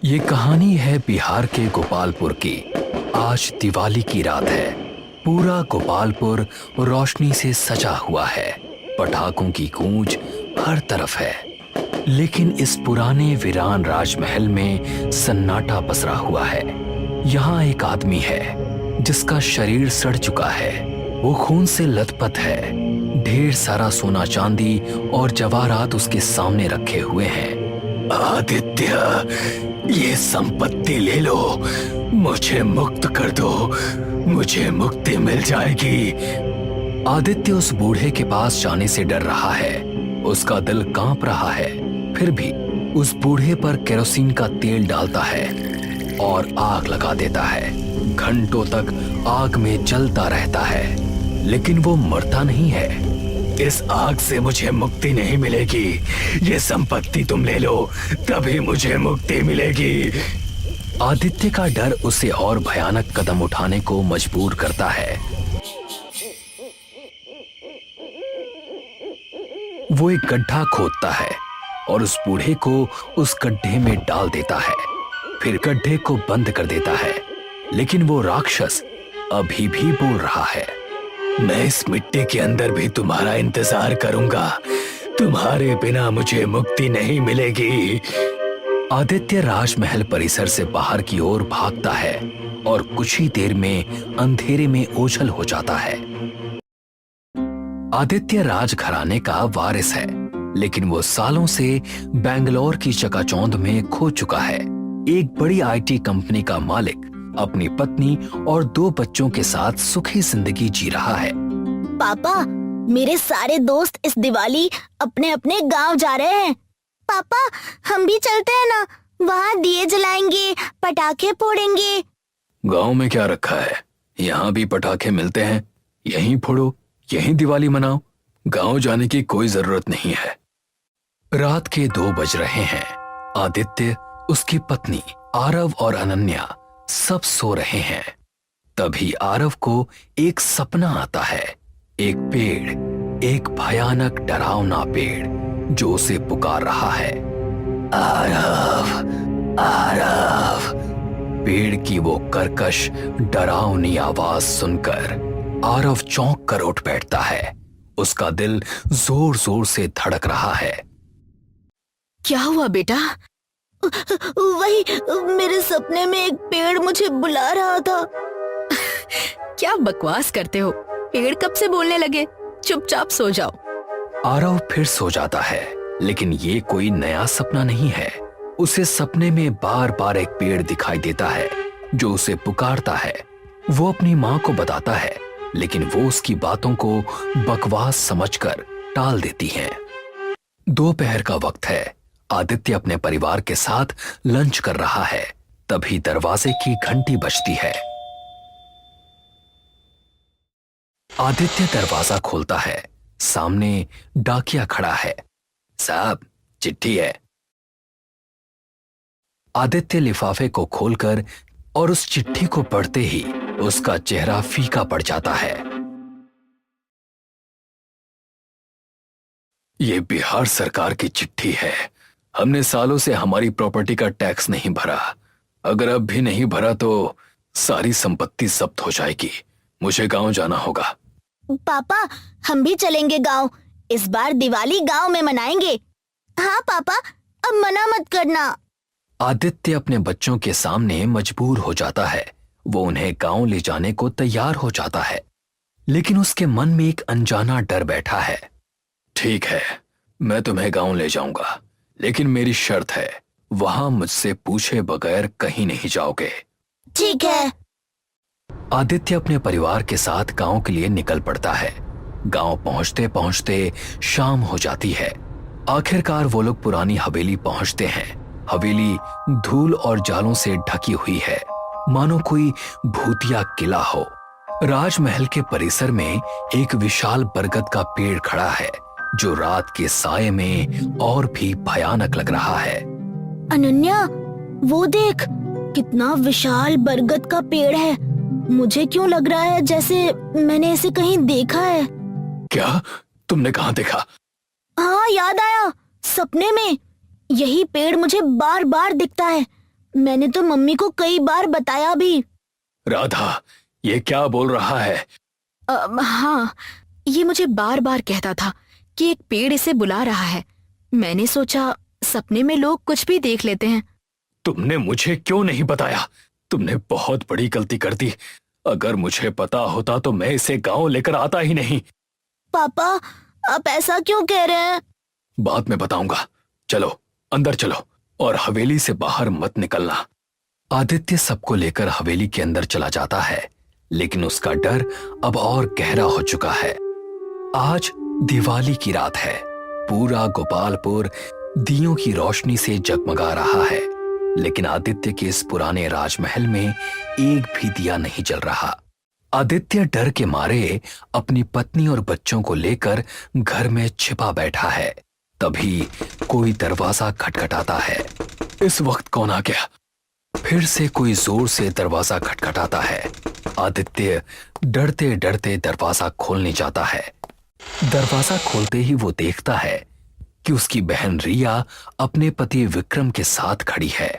ये कहानी है बिहार के गोपालपुर की। आज दिवाली की रात है। पूरा गोपालपुर रोशनी से सजा हुआ है। पटाखों की गूंज हर तरफ है। लेकिन इस पुराने वीरान राजमहल में सन्नाटा पसरा हुआ है। यहाँ एक आदमी है जिसका शरीर सड़ चुका है। वो खून से लथपथ है। ढेर सारा सोना चांदी और जवाहरात उसके सामने रखे हुए हैं। आदित्य, ये संपत्ति ले लो, मुझे मुक्त कर दो, मुझे मुक्ति मिल जाएगी। आदित्य उस बूढ़े के पास जाने से डर रहा है। उसका दिल कांप रहा है। फिर भी उस बूढ़े पर केरोसिन का तेल डालता है और आग लगा देता है। घंटों तक आग में जलता रहता है, लेकिन वो मरता नहीं है। इस आग से मुझे मुक्ति नहीं मिलेगी। ये संपत्ति तुम ले लो, तभी मुझे मुक्ति मिलेगी। आदित्य का डर उसे और भयानक कदम उठाने को मजबूर करता है। वो एक गड्ढा खोदता है और उस बूढ़े को उस गड्ढे में डाल देता है। फिर गड्ढे को बंद कर देता है, लेकिन वो राक्षस अभी भी बोल रहा है, मैं इस मिट्टी के अंदर भी तुम्हारा इंतजार करूंगा। तुम्हारे बिना मुझे मुक्ति नहीं मिलेगी। आदित्य राजमहल परिसर से बाहर की ओर भागता है और कुछ ही देर में अंधेरे में ओझल हो जाता है। आदित्य राजघराने का वारिस है, लेकिन वो सालों से बेंगलोर की चकाचौंध में खो चुका है। एक बड़ी आईटी कंपनी का मालिक अपनी पत्नी और 2 बच्चों के साथ सुखी जिंदगी जी रहा है। पापा, मेरे सारे दोस्त इस दिवाली अपने अपने गांव जा रहे हैं। पापा, हम भी चलते हैं ना, वहाँ दिए जलाएंगे, पटाखे फोड़ेंगे। गांव में क्या रखा है, यहाँ भी पटाखे मिलते हैं। यहीं फोड़ो, यहीं दिवाली मनाओ। गांव जाने की कोई जरूरत नहीं है। रात के 2 बज रहे हैं। आदित्य, उसकी पत्नी आरव और अनन्या सब सो रहे हैं। तभी आरव को एक सपना आता है। एक पेड़, एक भयानक डरावना पेड़ जो उसे पुकार रहा है, आरव, आरव। पेड़ की वो कर्कश डरावनी आवाज सुनकर आरव चौंक कर उठ बैठता है। उसका दिल जोर जोर से धड़क रहा है। क्या हुआ बेटा? वही, मेरे सपने में एक पेड़ मुझे बुला रहा था। क्या बकवास करते हो? पेड़ कब से बोलने लगे? चुपचाप सो जाओ। आरव फिर सो जाता है, लेकिन ये कोई नया सपना नहीं है। उसे सपने में बार बार एक पेड़ दिखाई देता है जो उसे पुकारता है। वो अपनी माँ को बताता है, लेकिन वो उसकी बातों को बकवास समझकर टाल देती है। दोपहर का वक्त है। आदित्य अपने परिवार के साथ लंच कर रहा है। तभी दरवाजे की घंटी बजती है। आदित्य दरवाजा खोलता है। सामने डाकिया खड़ा है। साहब, चिट्ठी है। आदित्य लिफाफे को खोलकर और उस चिट्ठी को पढ़ते ही उसका चेहरा फीका पड़ जाता है। ये बिहार सरकार की चिट्ठी है। हमने सालों से हमारी प्रॉपर्टी का टैक्स नहीं भरा। अगर अब भी नहीं भरा तो सारी संपत्ति जब्त हो जाएगी। मुझे गांव जाना होगा। पापा, हम भी चलेंगे गांव। इस बार दिवाली गांव में मनाएंगे। हाँ पापा, अब मना मत करना। आदित्य अपने बच्चों के सामने मजबूर हो जाता है। वो उन्हें गांव ले जाने को तैयार हो जाता है, लेकिन उसके मन में एक अनजाना डर बैठा है। ठीक है, मैं तुम्हें गांव ले जाऊंगा, लेकिन मेरी शर्त है, वहां मुझसे पूछे बगैर कहीं नहीं जाओगे। ठीक है। आदित्य अपने परिवार के साथ गांव के लिए निकल पड़ता है। गांव पहुंचते पहुंचते शाम हो जाती है। आखिरकार वो लोग पुरानी हवेली पहुंचते हैं। हवेली धूल और जालों से ढकी हुई है, मानो कोई भूतिया किला हो। राजमहल के परिसर में एक विशाल बरगद का पेड़ खड़ा है, जो रात के साये में और भी भयानक लग रहा है। अनन्या, वो देख, कितना विशाल बरगद का पेड़ है। मुझे क्यों लग रहा है जैसे मैंने इसे कहीं देखा है। क्या? तुमने कहाँ देखा? हाँ, याद आया, सपने में। यही पेड़ मुझे बार बार दिखता है। मैंने तो मम्मी को कई बार बताया भी। राधा, ये क्या बोल रहा है? हाँ, ये मुझे बार बार कहता था कि एक पेड़ इसे बुला रहा है। मैंने सोचा सपने में लोग कुछ भी देख लेते हैं। तुमने मुझे क्यों नहीं बताया? तुमने बहुत बड़ी गलती कर दी। अगर मुझे पता होता तो मैं इसे गांव लेकर आता ही नहीं। पापा, आप ऐसा क्यों कह रहे हैं? बाद में बताऊंगा। चलो अंदर चलो और हवेली से बाहर मत निकलना। आदित्य सबको लेकर हवेली के अंदर चला जाता है, लेकिन उसका डर अब और गहरा हो चुका है। आज दिवाली की रात है। पूरा गोपालपुर दियों की रोशनी से जगमगा रहा है, लेकिन आदित्य के इस पुराने राजमहल में एक भी दिया नहीं जल रहा। आदित्य डर के मारे अपनी पत्नी और बच्चों को लेकर घर में छिपा बैठा है। तभी कोई दरवाजा खटखटाता है। इस वक्त कौन आ गया? फिर से कोई जोर से दरवाजा खटखटाता है। आदित्य डरते डरते दरवाजा खोलने जाता है। दरवाजा खोलते ही वो देखता है कि उसकी बहन रिया अपने पति विक्रम के साथ खड़ी है।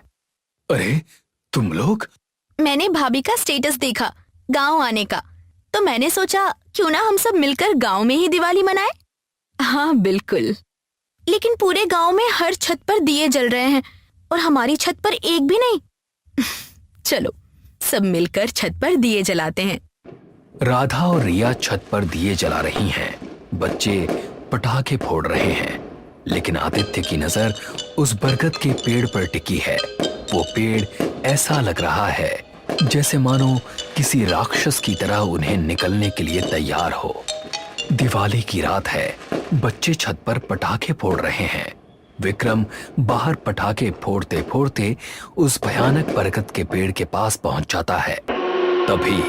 अरे तुम लोग? मैंने भाभी का स्टेटस देखा गांव आने का, तो मैंने सोचा क्यों ना हम सब मिलकर गांव में ही दिवाली मनाएं। हाँ बिल्कुल। लेकिन पूरे गांव में हर छत पर दिए जल रहे हैं और हमारी छत पर एक भी नहीं। चलो सब मिलकर छत पर दिए जलाते हैं। राधा और रिया छत पर दिए जला रही हैं। बच्चे पटाखे फोड़ रहे हैं, लेकिन आदित्य की नजर उस बरगद के पेड़ पर टिकी है। वो पेड़ ऐसा लग रहा है जैसे मानो किसी राक्षस की तरह उन्हें निकलने के लिए तैयार हो। दिवाली की रात है। बच्चे छत पर पटाखे फोड़ रहे हैं। विक्रम बाहर पटाखे फोड़ते फोड़ते उस भयानक बरगद के पेड़ के पास पहुंच जाता है। तभी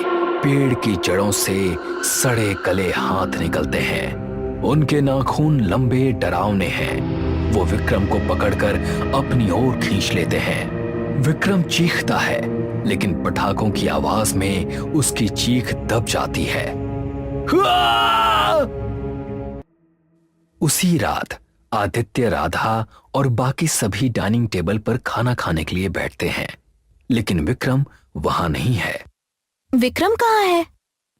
पेड़ की जड़ों से सड़े गले हाथ निकलते हैं। उनके नाखून लंबे डरावने हैं। वो विक्रम को पकड़कर अपनी ओर खींच लेते हैं। विक्रम चीखता है, लेकिन पटाखों की आवाज में उसकी चीख दब जाती है। उसी रात आदित्य, राधा और बाकी सभी डाइनिंग टेबल पर खाना खाने के लिए बैठते हैं, लेकिन विक्रम वहां नहीं है। विक्रम कहाँ है?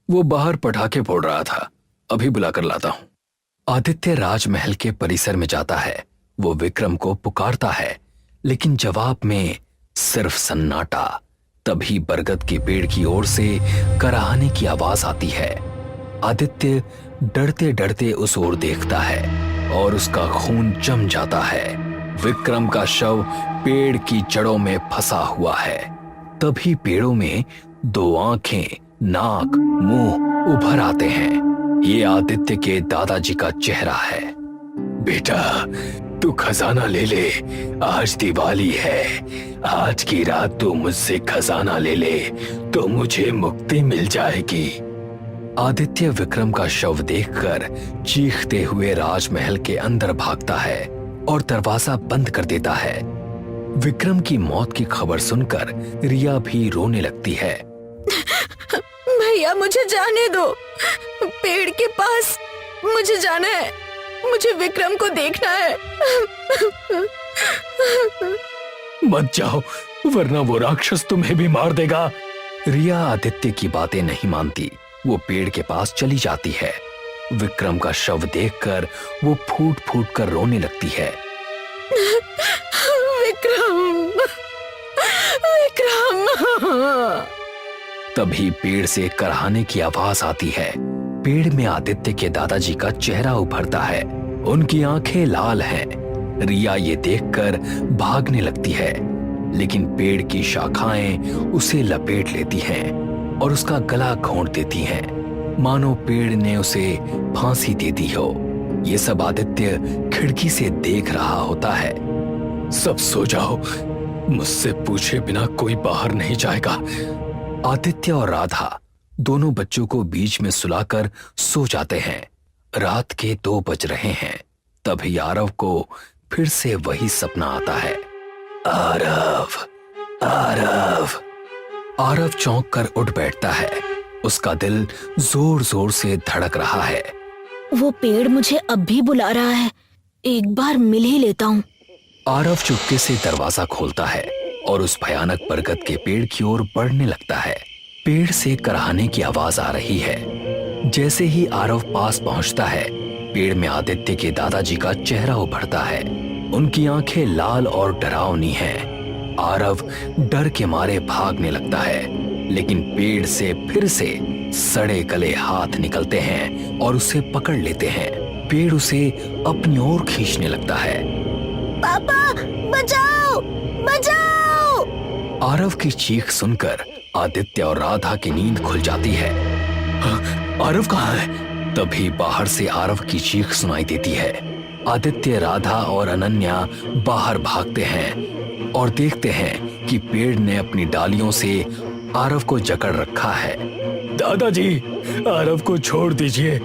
वो बाहर पटाखे फोड़ रहा था। अभी बुलाकर लाता हूं। आदित्य राजमहल के परिसर में जाता है। वो विक्रम को पुकारता है, लेकिन जवाब में सिर्फ सन्नाटा। तभी बरगद के पेड़ की ओर से कराहने की आवाज आती है। आदित्य डरते डरते उस ओर देखता है और उसका खून जम जाता है। विक्रम का शव पेड़ की जड़ों में फंसा हुआ है। तभी पेड़ों में दो आंखें, नाक, मुंह उभर आते हैं। ये आदित्य के दादाजी का चेहरा है। बेटा, तू खजाना ले ले। आज दिवाली है। आज की रात तू मुझसे खजाना ले ले तो मुझे मुक्ति मिल जाएगी। आदित्य विक्रम का शव देखकर चीखते हुए राजमहल के अंदर भागता है और दरवाजा बंद कर देता है। विक्रम की मौत की खबर सुनकर रिया भी रोने लगती है। भैया मुझे जाने दो, पेड़ के पास मुझे जाना है। मुझे विक्रम को देखना है। मत जाओ, वरना वो राक्षस तुम्हें भी मार देगा। रिया आदित्य की बातें नहीं मानती। वो पेड़ के पास चली जाती है। विक्रम का शव देखकर वो फूट फूट कर रोने लगती है। विक्रम, विक्रम। तभी पेड़ से कराहने की आवाज आती है। पेड़ में आदित्य के दादाजी का चेहरा उभरता है। उनकी आंखें लाल हैं। रिया ये देखकर भागने लगती है, लेकिन पेड़ की शाखाएं उसे लपेट लेती हैं और उसका गला घोंट देती हैं, मानो पेड़ ने उसे फांसी दे दी हो। ये सब आदित्य खिड़की से देख रहा होता है। सब सो जाओ, मुझसे पूछे बिना कोई बाहर नहीं जाएगा। आदित्य और राधा दोनों बच्चों को बीच में सुलाकर सो जाते हैं। रात के 2 बज रहे हैं। तभी आरव को फिर से वही सपना आता है। आरव, आरव। आरव चौंक कर उठ बैठता है। उसका दिल जोर जोर से धड़क रहा है। वो पेड़ मुझे अब भी बुला रहा है। एक बार मिल ही लेता हूँ। आरव चुपके से दरवाजा खोलता है और उस भयानक बरगद के पेड़ की ओर बढ़ने लगता है। पेड़ से कराहने की आवाज आ रही है। जैसे ही आरव पास पहुंचता है, पेड़ में आदित्य के दादाजी का चेहरा उभरता है। उनकी आंखें लाल और डरावनी हैं। आरव डर के मारे भागने लगता है, लेकिन पेड़ से फिर से सड़े गले हाथ निकलते हैं और उसे पकड़ लेते हैं। पेड़ उसे अपनी ओर खींचने लगता है। पापा बचाओ, बचाओ! आरव की चीख सुनकर आदित्य और राधा की नींद खुल जाती है। आरव कहाँ है? तभी बाहर से आरव की चीख सुनाई देती है। आदित्य, राधा और अनन्या बाहर भागते हैं और देखते हैं कि पेड़ ने अपनी डालियों से आरव को जकड़ रखा है। दादाजी, आरव को छोड़ दीजिए।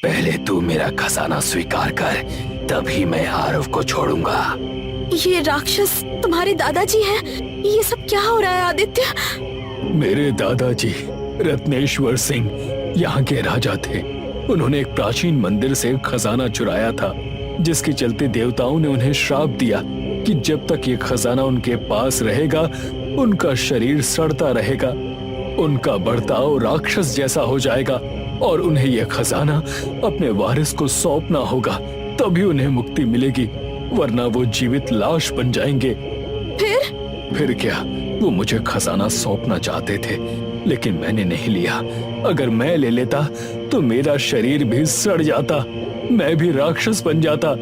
पहले तू मेरा खजाना स्वीकार कर, तभी मैं आरव को छोड़ूंगा। ये राक्षस तुम्हारे दादाजी हैं? ये सब क्या हो रहा है आदित्य? मेरे दादाजी रत्नेश्वर सिंह यहाँ के राजा थे। उन्होंने एक प्राचीन मंदिर से खजाना चुराया था, जिसके चलते देवताओं ने उन्हें श्राप दिया कि जब तक ये खजाना उनके पास रहेगा, उनका शरीर सड़ता रहेगा, उनका बर्ताव राक्षस जैसा हो जाएगा और उन्हें यह खजाना अपने वारिस को सौंपना होगा, तभी उन्हें मुक्ति मिलेगी, वरना वो जीवित लाश बन जाएंगे। फिर क्या? वो मुझे खजाना सौंपना चाहते थे, लेकिन मैंने नहीं लिया। अगर मैं ले लेता तो मेरा शरीर भी सड़ जाता, मैं भी राक्षस बन जाता।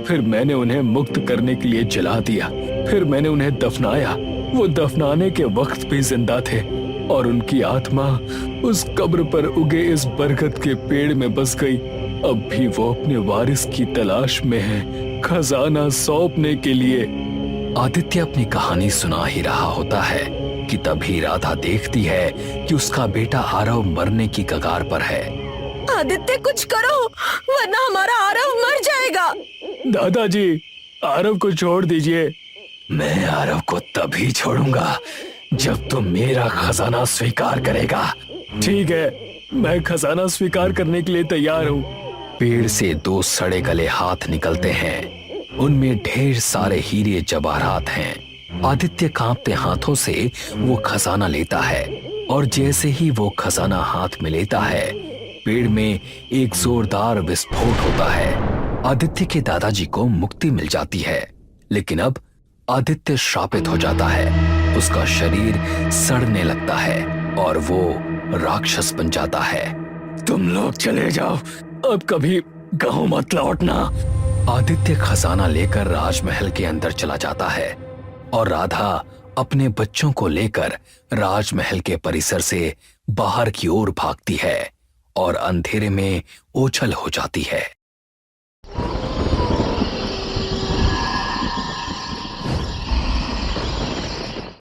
फिर मैंने उन्हें मुक्त करने के लिए जला दिया। फिर मैंने उन्हें दफनाया। वो दफनाने के वक्त भी जिंदा थे और उनकी आत्मा उस कब्र पर उगे इस बरगद के पेड़ में बस गई। अब भी वो अपने वारिस की तलाश में है, खजाना सौंपने के लिए। आदित्य अपनी कहानी सुना ही रहा होता है कि तभी राधा देखती है कि उसका बेटा आरव मरने की कगार पर है। आदित्य, कुछ करो, वरना हमारा आरव मर जाएगा। दादाजी, आरव को छोड़ दीजिए। मैं आरव को तभी छोड़ूंगा जब तुम मेरा खजाना स्वीकार करेगा। ठीक है, मैं खजाना स्वीकार करने के लिए तैयार हूँ। पेड़ से दो सड़े गले हाथ निकलते हैं। उनमें ढेर सारे हीरे जवाहरात हैं। आदित्य कांपते हाथों से वो खजाना लेता है और जैसे ही वो खजाना हाथ में लेता है, पेड़ में एक जोरदार विस्फोट होता है। आदित्य के दादाजी को मुक्ति मिल जाती है, लेकिन अब आदित्य श्रापित हो जाता है। उसका शरीर सड़ने लगता है और वो राक्षस बन जाता है। तुम लोग चले जाओ, अब कभी गांव मत लौटना। आदित्य खजाना लेकर राजमहल के अंदर चला जाता है और राधा अपने बच्चों को लेकर राजमहल के परिसर से बाहर की ओर भागती है और अंधेरे में ओझल हो जाती है।